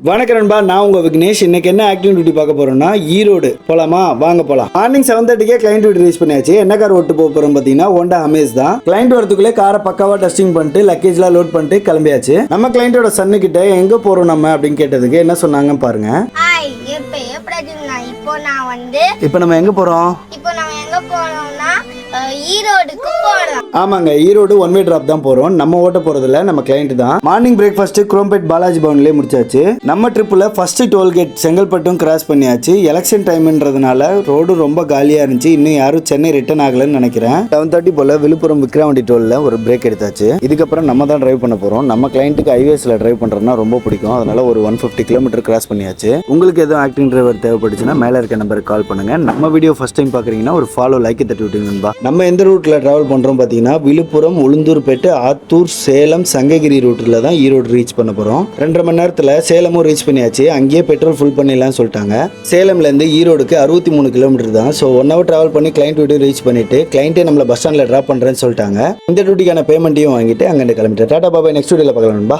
வணக்கம் நண்பா, நான் உங்க விக்னேஷ். இன்னைக்கு என்ன ஆக்டிவிட்டி பார்க்க போறோம்னா ஈரோடு போலாமா? வாங்க போலாம். மார்னிங் 7:30 கிளைண்ட் வீடு ரீச் பண்ணியாச்சு. என்ன கார் ஓட்டு போக போறோம் பாத்தீங்கன்னா ஹோண்டா அமேஸ் தான். கிளைண்ட் வரதுக்குள்ளே காரை பக்காவா டஸ்டிங் பண்ணிட்டு லக்கேஜ்லாம் லோட் பண்ணிட்டு கிளம்பியாச்சு. நம்ம கிளைண்டோட சன்னு கிட்ட எங்க போறோம் நம்ம அப்படின்னு கேட்டதுக்கு என்ன சொன்னாங்க பாருங்க. இப்போ நம்ம எங்க போறோம்? ஈரோடுக்கு போறோம். ஆமாங்க, ஈரோடு ஒன் வே டிராப் தான் போறோம். நம்ம ஓட்ட போறதுல நம்ம கிளைண்ட் தான். மார்னிங் பிரேக்ஃபாஸ்ட் குரோம்பேட் பாலாஜி பவன்லயே முடிச்சாச்சு. நம்ம ட்ரிப்ல ஃபர்ஸ்ட் டோல்கேட் செங்கல்பட்டும் கிராஸ் பண்ணியாச்சு. எலெக்ஷன் டைம்ன்றதுனால ரோடு ரொம்ப காலியா இருந்துச்சு. இன்னும் யாரும் சென்னை ரிட்டர்ன் ஆகலன்னு நினைக்கிறேன். 7:30 போல விழுப்புரம் விக்ரவாண்டி டோல்ல ஒரு பிரேக் எடுத்தாச்சு. இதுக்கப்புறம் நம்ம தான் டிரைவ் பண்ண போறோம். நம்ம கிளைண்ட்டுக்கு ஹைவேஸ்ல டிரைவ் பண்றதுனா ரொம்ப பிடிக்கும். அதனால ஒரு 150 கிலோமீட்டர் கிராஸ் பண்ணியாச்சு. உங்களுக்கு எதுவும் ஆக்டிங் டிரைவர் தேவைப்பட்டுச்சுன்னா மேல இருக்க நம்பருக்கு கால் பண்ணுங்க. நம்ம வீடியோ ஃபர்ஸ்ட் டைம் பாக்குறீங்கன்னா ஒரு ஃபாலோ லைக் தட்டி விட்டுருங்க. நம்ம எந்த ரூட்ல டிராவல் பண்றோம் பாத்தீங்கன்னா விழுப்புரம், உளுந்தூர்பேட்டை, ஆத்தூர், சேலம், சங்ககிரி ரூட்ல தான் ஈரோடு ரீச் பண்ண போறோம். 2.5 மணி நேரத்துல சேலமும் ரீச் பண்ணியாச்சு. அங்கேயே பெட்ரோல் ஃபுல் பண்ணிடலாம் சொல்லிட்டாங்க. சேலம்ல இருந்து ஈரோடுக்கு 63 கிலோமீட்டர் தான். ஸோ 1 ஹவர் டிராவல் பண்ணி கிளைண்ட் வீடு ரீச் பண்ணிட்டு கிளைண்ட்டே நம்மள பஸ் ஸ்டாண்ட்ல டிராப் பண்றேன்னு சொல்லிட்டாங்க. இந்த டியூட்டிக்கான பேமெண்ட்டையும் வாங்கிட்டு அங்கிருந்து கிளம்பிட்டு டாடா பாபாய். நெக்ஸ்ட் வீடியோல பார்க்கலாம் நண்பா.